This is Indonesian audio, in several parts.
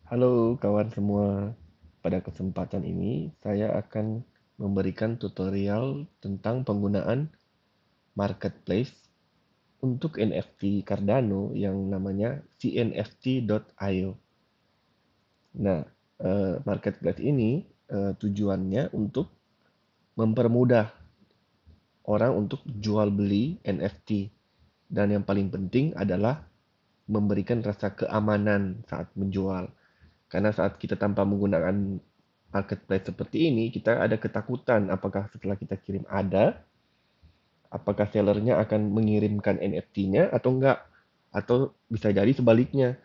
Halo kawan semua, pada kesempatan ini saya akan memberikan tutorial tentang penggunaan marketplace untuk NFT Cardano yang namanya cnft.io. Nah, marketplace ini tujuannya untuk mempermudah orang untuk jual beli NFT dan yang paling penting adalah memberikan rasa keamanan saat menjual. Karena saat kita tanpa menggunakan marketplace seperti ini, kita ada ketakutan apakah setelah kita kirim apakah sellernya akan mengirimkan NFT-nya atau enggak. Atau bisa jadi sebaliknya.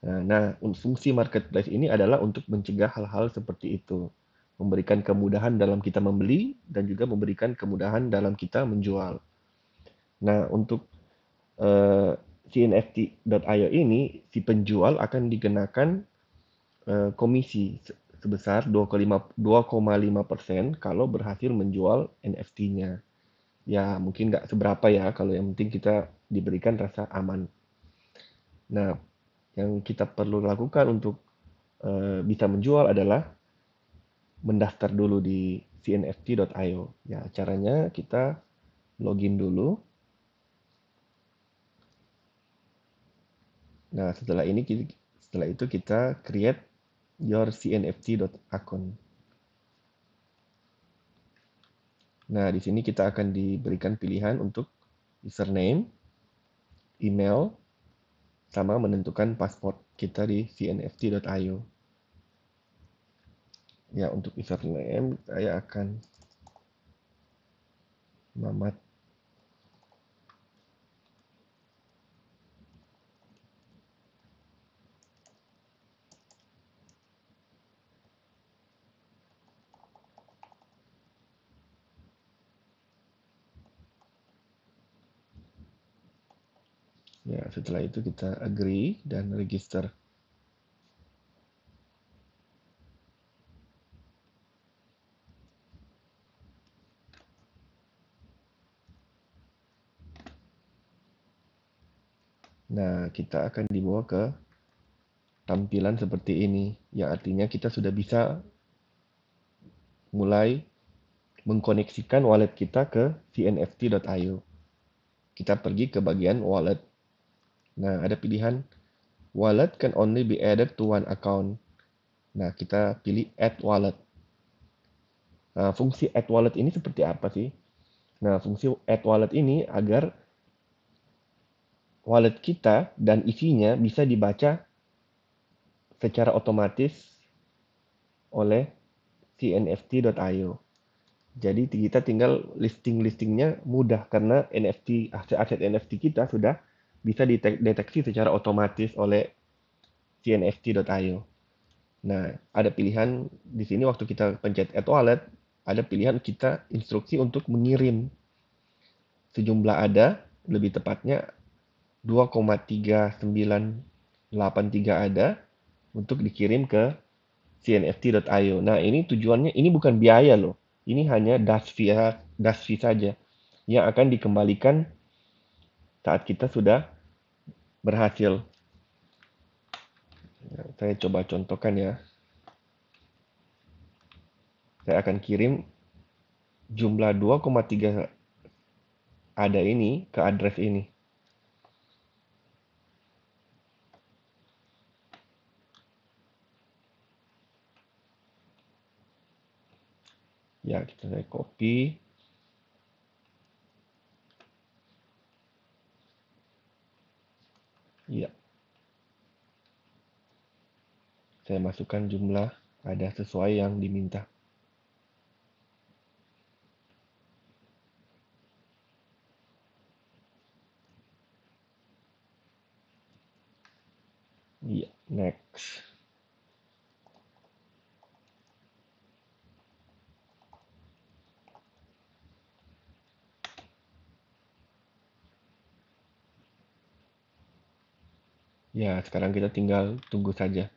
Nah, fungsi marketplace ini adalah untuk mencegah hal-hal seperti itu. Memberikan kemudahan dalam kita membeli dan juga memberikan kemudahan dalam kita menjual. Nah, untuk eh, CNFT.io ini, si penjual akan dikenakan komisi sebesar 2,5% kalau berhasil menjual NFT-nya. Ya, mungkin nggak seberapa ya, kalau yang penting kita diberikan rasa aman. Nah, yang kita perlu lakukan untuk bisa menjual adalah mendaftar dulu di cnft.io. Ya, caranya kita login dulu. Nah, setelah itu kita create your cnft.account. Nah, di sini kita akan diberikan pilihan untuk username, email, sama menentukan password kita di cnft.io. Ya, untuk username saya akan Mamat. Ya, setelah itu kita agree dan register. Nah, kita akan dibawa ke tampilan seperti ini, yang artinya kita sudah bisa mulai mengkoneksikan wallet kita ke cnft.io. Kita pergi ke bagian wallet. Nah, ada pilihan wallet can only be added to one account. Nah, kita pilih add wallet. Nah, fungsi add wallet ini seperti apa sih? Nah, fungsi add wallet ini agar wallet kita dan isinya bisa dibaca secara otomatis oleh cnft.io. Jadi kita tinggal listingnya mudah karena NFT aset-aset NFT kita sudah bisa dideteksi secara otomatis oleh cnft.io. Nah, ada pilihan di sini waktu kita pencet add wallet, ada pilihan kita instruksi untuk mengirim. Sejumlah ada, lebih tepatnya 2,3983 ada untuk dikirim ke cnft.io. Nah, ini tujuannya ini bukan biaya loh. Ini hanya das fee saja yang akan dikembalikan saat kita sudah berhasil. Nah, saya coba contohkan ya. Saya akan kirim jumlah 2,3 ada ini ke address ini. Ya, saya copy. Ya, saya masukkan jumlah ada sesuai yang diminta. Ya, next. Ya, sekarang kita tinggal tunggu saja.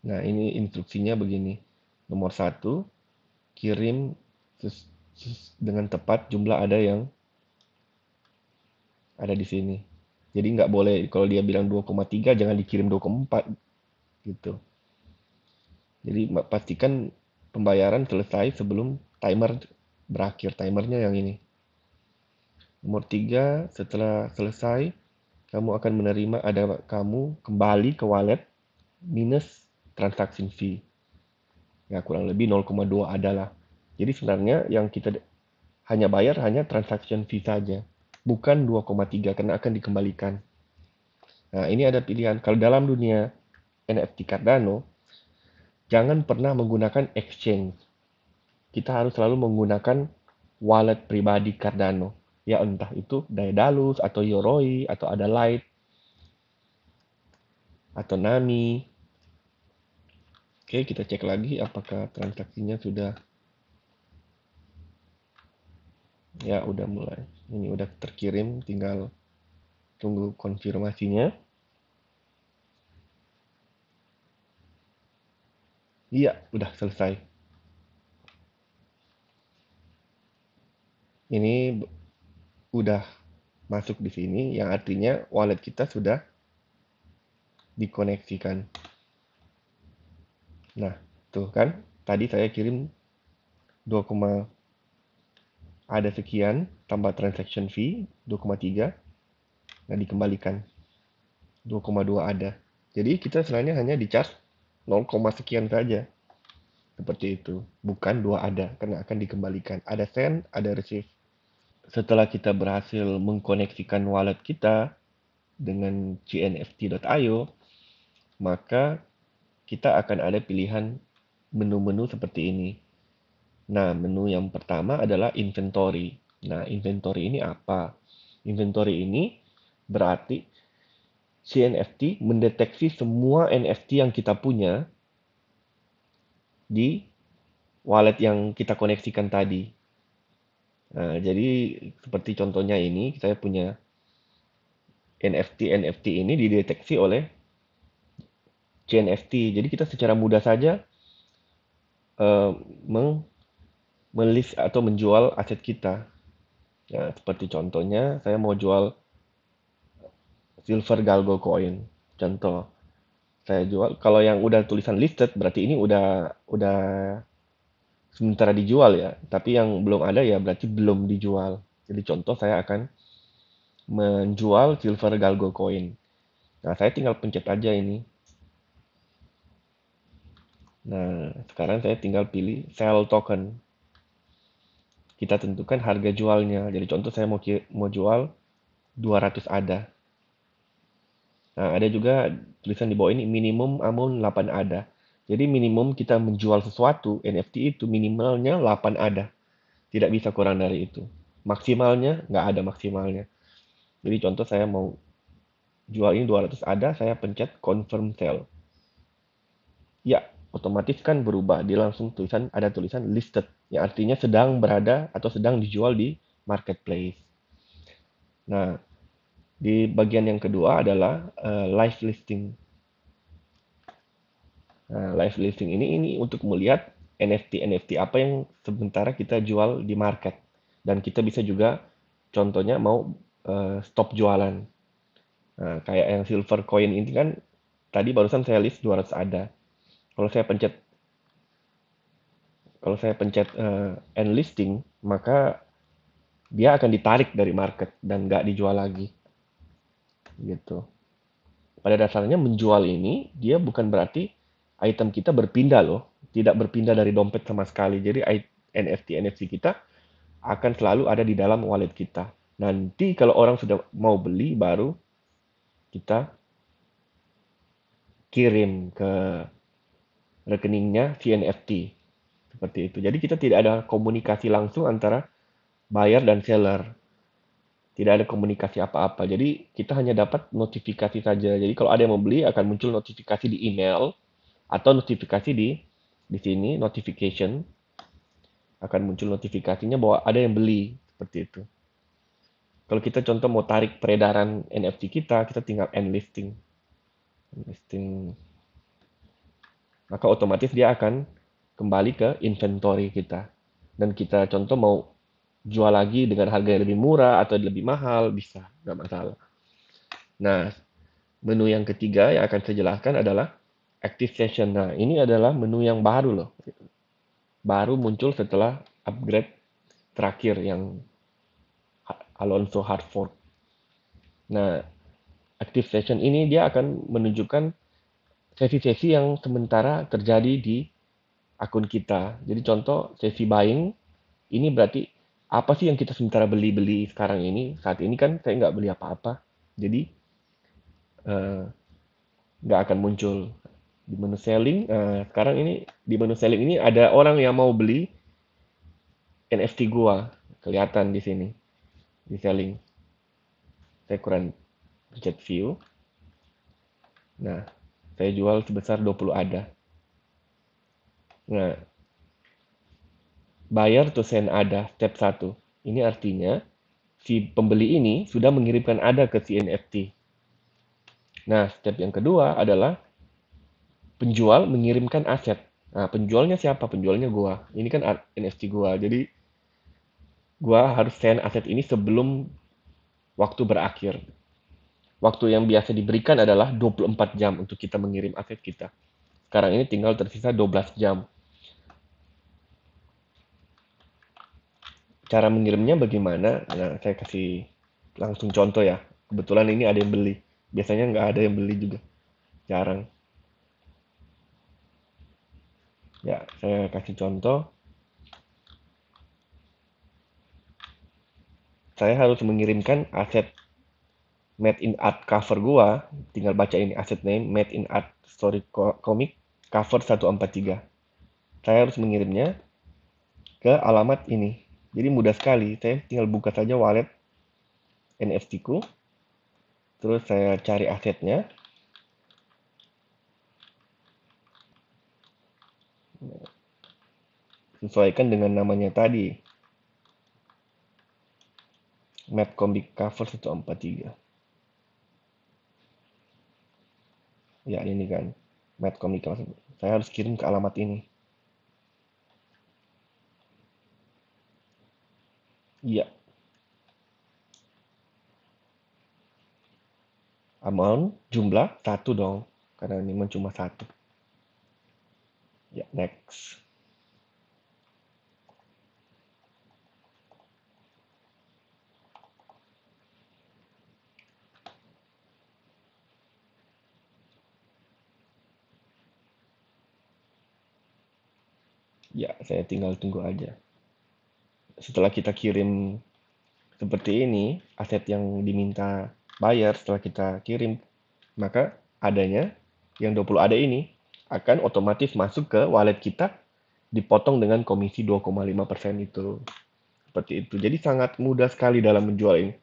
Nah, ini instruksinya begini. Nomor 1, kirim dengan tepat jumlah ada yang ada di sini. Jadi nggak boleh kalau dia bilang 2,3 jangan dikirim 2,4 gitu. Jadi pastikan pembayaran selesai sebelum timer berakhir. Timernya yang ini. Nomor 3, setelah selesai, kamu akan menerima ada kamu kembali ke wallet minus transaction fee. Ya kurang lebih 0,2 adalah. Jadi sebenarnya yang kita hanya bayar hanya transaction fee saja. Bukan 2,3 karena akan dikembalikan. Nah ini ada pilihan. Kalau dalam dunia NFT Cardano, jangan pernah menggunakan exchange. Kita harus selalu menggunakan wallet pribadi Cardano. Ya entah itu Daedalus atau Yoroi atau ada Light atau Nami. Oke, kita cek lagi apakah transaksinya sudah. Ya, udah mulai. Ini udah terkirim, tinggal tunggu konfirmasinya. Iya, udah selesai. Ini udah masuk di sini, yang artinya wallet kita sudah dikoneksikan. Nah, tuh kan, tadi saya kirim 2, ada sekian, tambah transaction fee 2,3, nah dikembalikan 2,2 ada. Jadi kita sebenarnya hanya di charge 0, sekian saja. Seperti itu. Bukan 2 ada, karena akan dikembalikan. Ada send, ada receive. Setelah kita berhasil mengkoneksikan wallet kita dengan cnft.io, maka kita akan ada pilihan menu-menu seperti ini. Nah, menu yang pertama adalah inventory. Nah, inventory ini apa? Inventory ini berarti CNFT mendeteksi semua NFT yang kita punya di wallet yang kita koneksikan tadi. Nah, jadi seperti contohnya ini, saya punya NFT ini dideteksi oleh CNFT. Jadi kita secara mudah saja eh, melist atau menjual aset kita. Ya, seperti contohnya, saya mau jual silver galgo coin. Contoh, saya jual. Kalau yang udah tulisan listed, berarti ini udah sementara dijual ya. Tapi yang belum ada ya berarti belum dijual. Jadi contoh saya akan menjual silver galgo coin. Nah, saya tinggal pencet aja ini. Nah, sekarang saya tinggal pilih sell token. Kita tentukan harga jualnya. Jadi contoh saya mau jual 200 ADA. Nah, ada juga tulisan di bawah ini minimum amount 8 ADA. Jadi minimum kita menjual sesuatu, NFT itu minimalnya 8 ADA. Tidak bisa kurang dari itu. Maksimalnya nggak ada maksimalnya. Jadi contoh saya mau jual ini 200 ADA, saya pencet confirm sell. Ya, otomatis kan berubah. Dia langsung ada tulisan listed, yang artinya sedang berada atau sedang dijual di marketplace. Nah, di bagian yang kedua adalah live listing. Nah, live listing ini untuk melihat NFT apa yang sementara kita jual di market. Dan kita bisa juga contohnya mau stop jualan. Nah, kayak yang silver coin ini kan tadi barusan saya list 200 ada. Kalau saya pencet end listing, maka dia akan ditarik dari market dan nggak dijual lagi. Gitu. Pada dasarnya menjual ini, dia bukan berarti item kita berpindah loh. Tidak berpindah dari dompet sama sekali. Jadi NFT kita akan selalu ada di dalam wallet kita. Nanti kalau orang sudah mau beli, baru kita kirim ke rekeningnya CNFT. Seperti itu. Jadi kita tidak ada komunikasi langsung antara buyer dan seller. Tidak ada komunikasi apa-apa. Jadi kita hanya dapat notifikasi saja. Jadi kalau ada yang mau beli akan muncul notifikasi di email atau notifikasi di sini notification akan muncul notifikasinya bahwa ada yang beli seperti itu. Kalau kita contoh mau tarik peredaran NFT kita tinggal end listing. Maka otomatis dia akan kembali ke inventory kita. Dan kita contoh mau jual lagi dengan harga yang lebih murah atau lebih mahal, bisa, nggak masalah. Nah, menu yang ketiga yang akan saya jelaskan adalah Active Session. Nah, ini adalah menu yang baru loh. Baru muncul setelah upgrade terakhir yang Alonso Hartford. Nah, Active Session ini dia akan menunjukkan sesi-sesi yang sementara terjadi di akun kita. Jadi contoh sesi buying, ini berarti apa sih yang kita sementara beli-beli sekarang ini. Saat ini kan saya nggak beli apa-apa. Jadi eh, nggak akan muncul di menu selling. Sekarang ini di menu selling ini ada orang yang mau beli NFT gua. Kelihatan di sini. Di selling. Saya kurang pencet view. Nah, saya jual sebesar 20 ADA. Nah, buyer to send ADA step 1. Ini artinya si pembeli ini sudah mengirimkan ADA ke si NFT. Nah, step yang kedua adalah penjual mengirimkan aset. Nah, penjualnya siapa? Penjualnya gua. Ini kan NFT gua. Jadi, gua harus send aset ini sebelum waktu berakhir. Waktu yang biasa diberikan adalah 24 jam untuk kita mengirim aset kita. Sekarang ini tinggal tersisa 12 jam. Cara mengirimnya bagaimana? Nah, saya kasih langsung contoh ya. Kebetulan ini ada yang beli. Biasanya nggak ada yang beli juga. Jarang. Ya, saya kasih contoh. Saya harus mengirimkan aset Made in Art cover gua. Tinggal baca ini aset name Made in Art Story Comic cover 143. Saya harus mengirimnya ke alamat ini. Jadi mudah sekali. Saya tinggal buka saja wallet NFT ku. Terus saya cari asetnya. Sesuaikan dengan namanya tadi. Map Comic Cover 143. Ya ini kan. Map Comic Cover. Saya harus kirim ke alamat ini. Iya. Amount jumlah satu dong. Karena ini cuma satu. Ya, next. Ya, saya tinggal tunggu aja. Setelah kita kirim seperti ini, aset yang diminta bayar setelah kita kirim, maka adanya yang 20 ada ini akan otomatis masuk ke wallet kita, dipotong dengan komisi 2,5% itu. Seperti itu. Jadi sangat mudah sekali dalam menjual ini.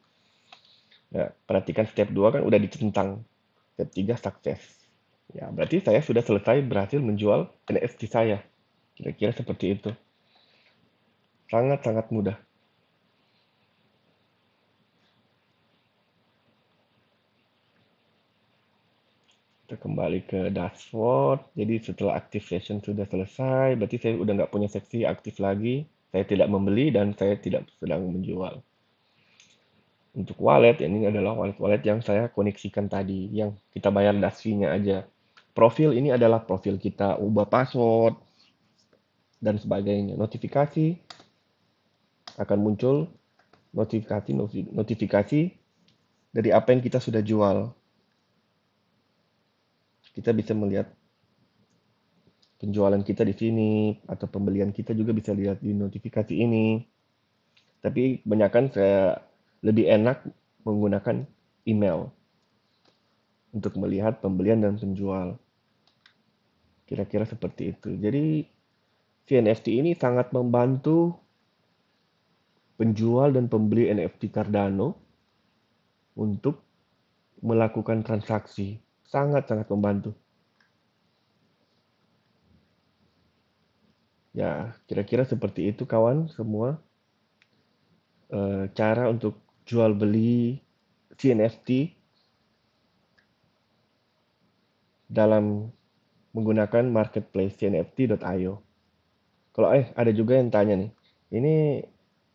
Ya, perhatikan step 2 kan udah ditentang. Step 3 sukses. Ya, berarti saya sudah selesai berhasil menjual NFT saya. Kira-kira seperti itu. Sangat-sangat mudah. Kita kembali ke dashboard. Jadi setelah active session sudah selesai, berarti saya udah nggak punya seksi aktif lagi. Saya tidak membeli dan saya tidak sedang menjual. Untuk wallet, ini adalah wallet-wallet yang saya koneksikan tadi, yang kita bayar das fee-nya aja. Profil ini adalah profil kita, ubah password, dan sebagainya. Notifikasi akan muncul notifikasi dari apa yang kita sudah jual. Kita bisa melihat penjualan kita di sini atau pembelian kita juga bisa lihat di notifikasi ini. Tapi kebanyakan saya lebih enak menggunakan email untuk melihat pembelian dan penjual. Kira-kira seperti itu. Jadi NFT ini sangat membantu penjual dan pembeli NFT Cardano untuk melakukan transaksi. Sangat-sangat membantu. Ya, kira-kira seperti itu kawan semua. Cara untuk jual beli NFT dalam menggunakan marketplace cnft.io. Kalau ada juga yang tanya nih, ini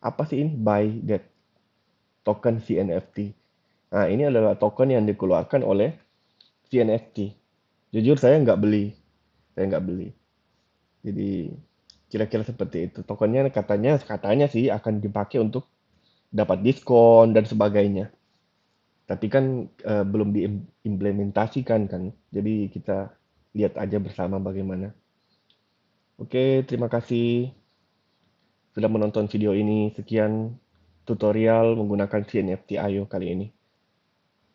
Apa sih ini buy that token CNFT? Nah, ini adalah token yang dikeluarkan oleh CNFT. Jujur saya nggak beli. Jadi kira-kira seperti itu. Tokennya katanya sih akan dipakai untuk dapat diskon dan sebagainya. Tapi kan belum diimplementasikan kan. Jadi kita lihat aja bersama bagaimana. Oke, terima kasih sudah menonton video ini. Sekian tutorial menggunakan CNFT IO kali ini.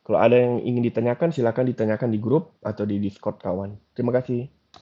Kalau ada yang ingin ditanyakan, silakan ditanyakan di grup atau di Discord kawan. Terima kasih.